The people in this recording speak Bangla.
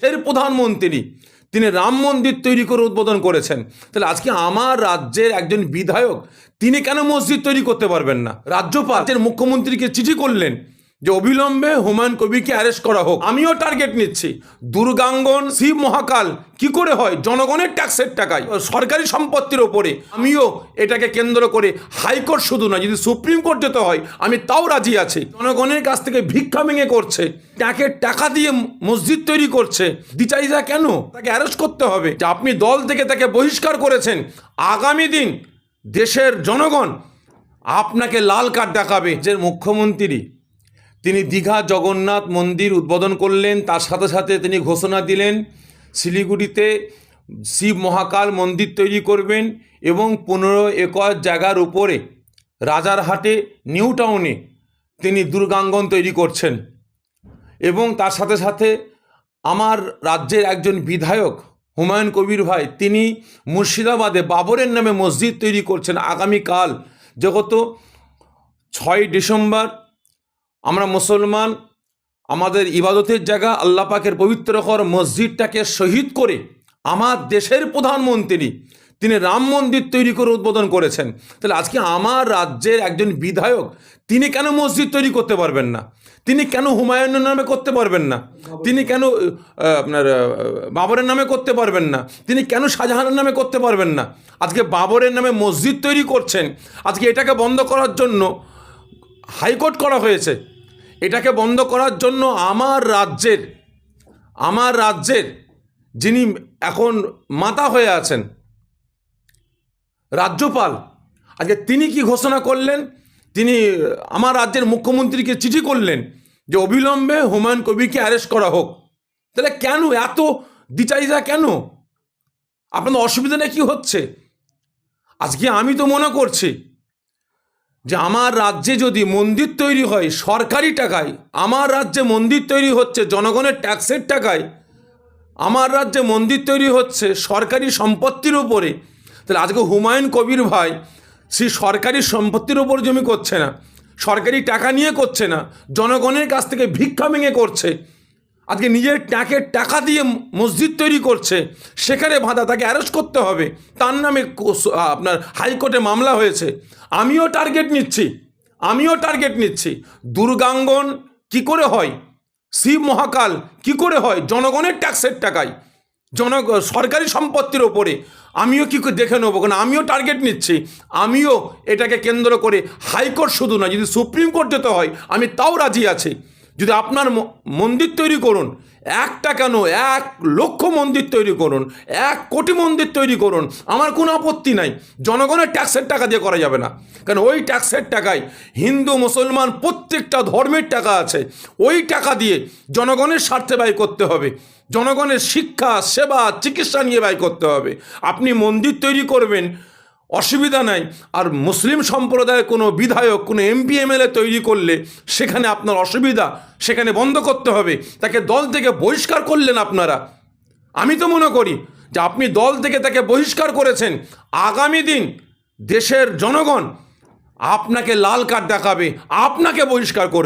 দেশের প্রধানমন্ত্রী তিনি রাম মন্দির তৈরি করে উদ্বোধন করেছেন, তাহলে আজকে আমার রাজ্যের একজন বিধায়ক তিনি কেন মসজিদ তৈরি করতে পারবেন না? রাজ্যপাল মুখ্যমন্ত্রীকে চিঠি করলেন যে অবিলম্বে হুমায়ুন কবিরকে অ্যারেস্ট করা হোক। আমিও টার্গেট নিচ্ছি, দুর্গাঙ্গন শিব মহাকাল কি করে হয়? জনগণের ট্যাক্সের টাকায়, সরকারি সম্পত্তির ওপরে। আমিও এটাকে কেন্দ্র করে হাইকোর্ট শুধু না, যদি সুপ্রিম কোর্ট যেতে হয় আমি তাও রাজি আছি। জনগণের কাছ থেকে ভিক্ষা ভেঙে করছে, ট্যাক্সের টাকা দিয়ে মসজিদ তৈরি করছে, দ্বিচারিতা কেন? তাকে অ্যারেস্ট করতে হবে। যে আপনি দল থেকে তাকে বহিষ্কার করেছেন, আগামী দিন দেশের জনগণ আপনাকে লাল কার্ড দেখাবে। যে মুখ্যমন্ত্রী তিনি দীঘা জগন্নাথ মন্দির উদ্বোধন করলেন, তার সাথে সাথে তিনি ঘোষণা দিলেন শিলিগুড়িতে শিব মহাকাল মন্দির তৈরি করবেন এবং 15 একর জায়গার উপরে রাজারহাটে নিউ টাউনে তিনি দুর্গাঙ্গন তৈরি করছেন। এবং তার সাথে সাথে আমার রাজ্যের একজন বিধায়ক হুমায়ুন কবির ভাই তিনি মুর্শিদাবাদে বাবরের নামে মসজিদ তৈরি করছেন আগামীকাল। যেগত 6 ডিসেম্বর আমরা মুসলমান আমাদের ইবাদতের জায়গা আল্লাহ পাকের পবিত্র ঘর মসজিদটাকে শহীদ করে আমার দেশের প্রধানমন্ত্রী তিনি রাম মন্দির তৈরি করে উদ্বোধন করেছেন, তাহলে আজকে আমার রাজ্যের একজন বিধায়ক তিনি কেন মসজিদ তৈরি করতে পারবেন না? তিনি কেন হুমায়ুনের নামে করতে পারবেন না? তিনি কেন আপনার বাবরের নামে করতে পারবেন না? তিনি কেন শাহজাহানের নামে করতে পারবেন না? আজকে বাবরের নামে মসজিদ তৈরি করছেন, আজকে এটাকে বন্ধ করার জন্য হাইকোর্ট করা হয়েছে। এটাকে বন্ধ করার জন্য আমার রাজ্যের যিনি এখন মাতা হয়ে আছেন রাজ্যপাল, আজকে তিনি কি ঘোষণা করলেন? তিনি আমার রাজ্যের মুখ্যমন্ত্রীকে চিঠি করলেন যে অবিলম্বে হুমায়ুন কবিরকে অ্যারেস্ট করা হোক। তাহলে কেন এত দ্বিচারিতা কেন? আপনাদের অসুবিধাটা কি হচ্ছে? আজকে আমি তো মনে করছি যে আমার রাজ্যে যদি মন্দির তৈরি হয় সরকারি টাকায়, আমার রাজ্যে মন্দির তৈরি হচ্ছে জনগণের ট্যাক্সের টাকায়, আমার রাজ্যে মন্দির তৈরি হচ্ছে সরকারি সম্পত্তির ওপরে, তাহলে আজকে হুমায়ুন কবির ভাই সেই সরকারি সম্পত্তির ওপর জমি করছে না, সরকারি টাকা নিয়ে করছে না, জনগণের কাছ থেকে ভিক্ষা ভেঙে করছে, আজকে নিজের ট্যাক্সের টাকা দিয়ে মসজিদ তৈরি করছে, সেখানে বাধা, তাকে অ্যারেস্ট করতে হবে। তার নামে আপনার হাইকোর্টে মামলা হয়েছে। আমিও টার্গেট নিচ্ছি দুর্গাঙ্গন কি করে হয়, শিব মহাকাল কি করে হয়? জনগণের ট্যাক্সের টাকায়, সরকারি সম্পত্তির ওপরে। আমিও কি দেখে নেবো, কারণ আমিও টার্গেট নিচ্ছি। আমিও এটাকে কেন্দ্র করে হাইকোর্ট শুধু না, যদি সুপ্রিম কোর্ট যেতে হয় আমি তাও রাজি আছি। যদি আপনার মন্দির তৈরি করুন, একটা কেন 1 লক্ষ মন্দির তৈরি করুন, 1 কোটি মন্দির তৈরি করুন, আমার কোনো আপত্তি নাই। জনগণের ট্যাক্সের টাকা দিয়ে করা যাবে না, কারণ ওই ট্যাক্সের টাকায় হিন্দু মুসলমান প্রত্যেকটা ধর্মের টাকা আছে, ওই টাকা দিয়ে জনগণের স্বার্থে ব্যয় করতে হবে, জনগণের শিক্ষা সেবা চিকিৎসা নিয়ে ব্যয় করতে হবে। আপনি মন্দির তৈরি করবেন অসুবিধা নাই, আর মুসলিম সম্প্রদায়ের কোনো বিধায়ক কোনো এমপি এমএলএ তৈরি করলে সেখানে আপনার অসুবিধা, সেখানে বন্ধ করতে হবে, তাকে দল থেকে বহিষ্কার করলেন আপনারা। আমি তো মনে করি যে আপনি দল থেকে তাকে বহিষ্কার করেছেন, আগামী দিন দেশের জনগণ আপনাকে লাল কার্ড দেখাবে, আপনাকে বহিষ্কার করবে।